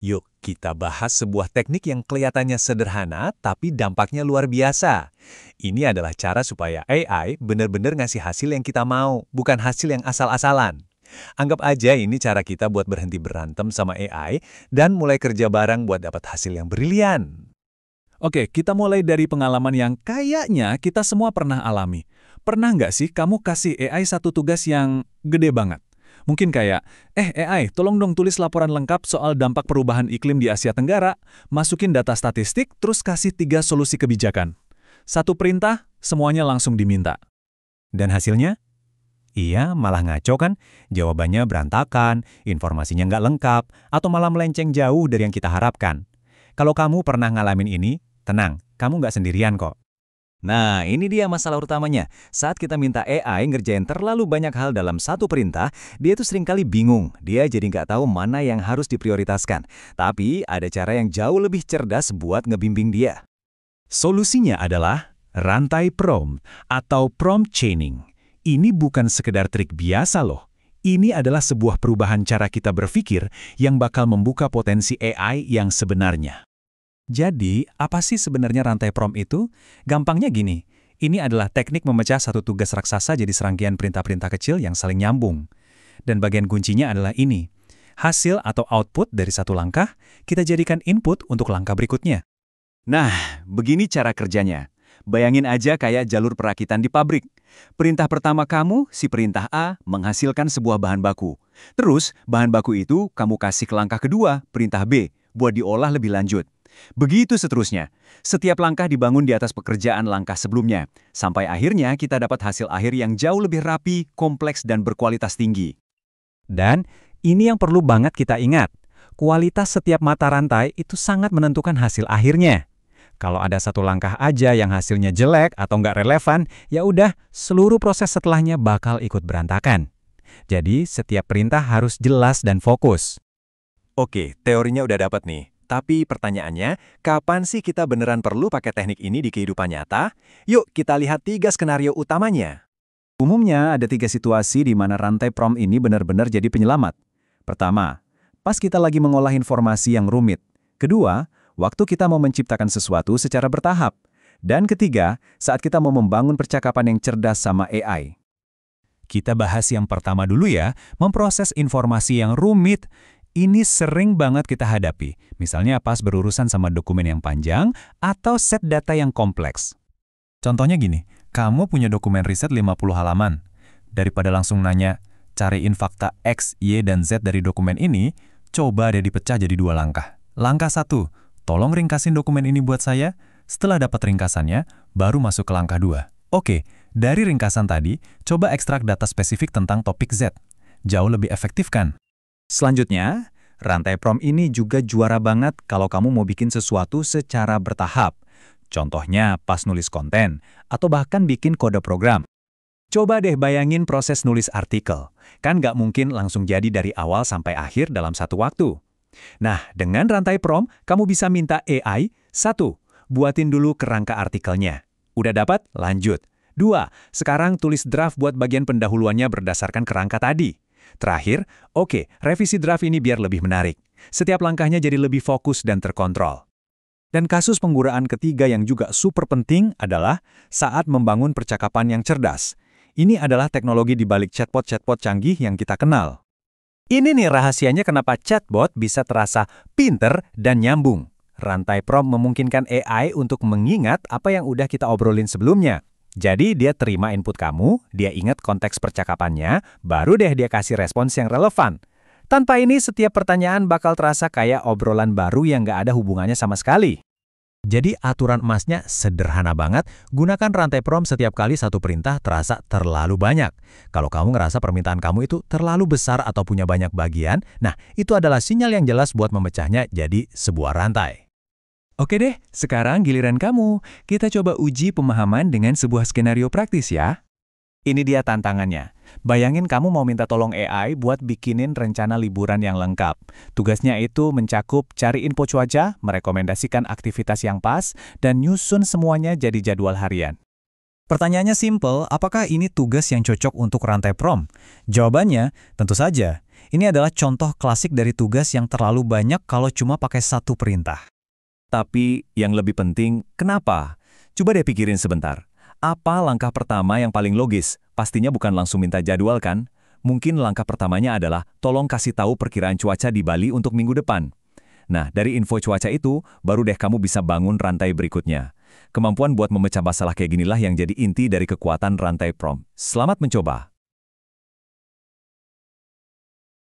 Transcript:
Yuk, kita bahas sebuah teknik yang kelihatannya sederhana, tapi dampaknya luar biasa. Ini adalah cara supaya AI benar-benar ngasih hasil yang kita mau, bukan hasil yang asal-asalan. Anggap aja ini cara kita buat berhenti berantem sama AI dan mulai kerja bareng buat dapat hasil yang brilian. Oke, kita mulai dari pengalaman yang kayaknya kita semua pernah alami. Pernah nggak sih kamu kasih AI satu tugas yang gede banget? Mungkin kayak, AI, tolong dong tulis laporan lengkap soal dampak perubahan iklim di Asia Tenggara, masukin data statistik, terus kasih 3 solusi kebijakan. Satu perintah, semuanya langsung diminta. Dan hasilnya? Iya, malah ngaco kan? Jawabannya berantakan, informasinya nggak lengkap, atau malah melenceng jauh dari yang kita harapkan. Kalau kamu pernah ngalamin ini, tenang, kamu nggak sendirian kok. Nah, ini dia masalah utamanya. Saat kita minta AI ngerjain terlalu banyak hal dalam satu perintah, dia tuh seringkali bingung. Dia jadi nggak tahu mana yang harus diprioritaskan. Tapi ada cara yang jauh lebih cerdas buat ngebimbing dia. Solusinya adalah rantai prompt atau prompt chaining. Ini bukan sekedar trik biasa loh. Ini adalah sebuah perubahan cara kita berpikir yang bakal membuka potensi AI yang sebenarnya. Jadi, apa sih sebenarnya rantai prompt itu? Gampangnya gini, ini adalah teknik memecah satu tugas raksasa jadi serangkaian perintah-perintah kecil yang saling nyambung. Dan bagian kuncinya adalah ini. Hasil atau output dari satu langkah, kita jadikan input untuk langkah berikutnya. Nah, begini cara kerjanya. Bayangin aja kayak jalur perakitan di pabrik. Perintah pertama kamu, si perintah A, menghasilkan sebuah bahan baku. Terus, bahan baku itu kamu kasih ke langkah kedua, perintah B, buat diolah lebih lanjut. Begitu seterusnya. Setiap langkah dibangun di atas pekerjaan langkah sebelumnya. Sampai akhirnya kita dapat hasil akhir yang jauh lebih rapi, kompleks, dan berkualitas tinggi. Dan ini yang perlu banget kita ingat. Kualitas setiap mata rantai itu sangat menentukan hasil akhirnya. Kalau ada satu langkah aja yang hasilnya jelek atau nggak relevan, ya udah, seluruh proses setelahnya bakal ikut berantakan. Jadi, setiap perintah harus jelas dan fokus. Oke, teorinya udah dapat nih. Tapi pertanyaannya, kapan sih kita beneran perlu pakai teknik ini di kehidupan nyata? Yuk kita lihat 3 skenario utamanya. Umumnya ada 3 situasi di mana rantai prompt ini benar-benar jadi penyelamat. Pertama, pas kita lagi mengolah informasi yang rumit. Kedua, waktu kita mau menciptakan sesuatu secara bertahap. Dan ketiga, saat kita mau membangun percakapan yang cerdas sama AI. Kita bahas yang pertama dulu ya, memproses informasi yang rumit. Ini sering banget kita hadapi, misalnya pas berurusan sama dokumen yang panjang atau set data yang kompleks. Contohnya gini, kamu punya dokumen riset 50 halaman. Daripada langsung nanya, cariin fakta X, Y, dan Z dari dokumen ini, coba deh dipecah jadi 2 langkah. Langkah 1, tolong ringkasin dokumen ini buat saya. Setelah dapat ringkasannya, baru masuk ke langkah 2. Oke, dari ringkasan tadi, coba ekstrak data spesifik tentang topik Z. Jauh lebih efektif kan? Selanjutnya, rantai prompt ini juga juara banget kalau kamu mau bikin sesuatu secara bertahap. Contohnya pas nulis konten, atau bahkan bikin kode program. Coba deh bayangin proses nulis artikel. Kan nggak mungkin langsung jadi dari awal sampai akhir dalam satu waktu. Nah, dengan rantai prompt, kamu bisa minta AI, 1. Buatin dulu kerangka artikelnya. Udah dapat? Lanjut. 2. Sekarang tulis draft buat bagian pendahuluannya berdasarkan kerangka tadi. Terakhir, oke, revisi draft ini biar lebih menarik. Setiap langkahnya jadi lebih fokus dan terkontrol. Dan kasus penggunaan ketiga yang juga super penting adalah saat membangun percakapan yang cerdas. Ini adalah teknologi di balik chatbot-chatbot canggih yang kita kenal. Ini nih rahasianya kenapa chatbot bisa terasa pinter dan nyambung. Rantai prompt memungkinkan AI untuk mengingat apa yang udah kita obrolin sebelumnya. Jadi dia terima input kamu, dia ingat konteks percakapannya, baru deh dia kasih respons yang relevan. Tanpa ini setiap pertanyaan bakal terasa kayak obrolan baru yang nggak ada hubungannya sama sekali. Jadi aturan emasnya sederhana banget, gunakan rantai prompt setiap kali satu perintah terasa terlalu banyak. Kalau kamu ngerasa permintaan kamu itu terlalu besar atau punya banyak bagian, nah itu adalah sinyal yang jelas buat memecahnya jadi sebuah rantai. Oke deh, sekarang giliran kamu. Kita coba uji pemahaman dengan sebuah skenario praktis ya. Ini dia tantangannya. Bayangin kamu mau minta tolong AI buat bikinin rencana liburan yang lengkap. Tugasnya itu mencakup cari info cuaca, merekomendasikan aktivitas yang pas, dan nyusun semuanya jadi jadwal harian. Pertanyaannya simple, apakah ini tugas yang cocok untuk rantai prom? Jawabannya, tentu saja. Ini adalah contoh klasik dari tugas yang terlalu banyak kalau cuma pakai satu perintah. Tapi yang lebih penting, kenapa? Coba deh pikirin sebentar. Apa langkah pertama yang paling logis? Pastinya bukan langsung minta jadwal kan? Mungkin langkah pertamanya adalah tolong kasih tahu perkiraan cuaca di Bali untuk minggu depan. Nah, dari info cuaca itu, baru deh kamu bisa bangun rantai berikutnya. Kemampuan buat memecah masalah kayak ginilah yang jadi inti dari kekuatan rantai prom. Selamat mencoba!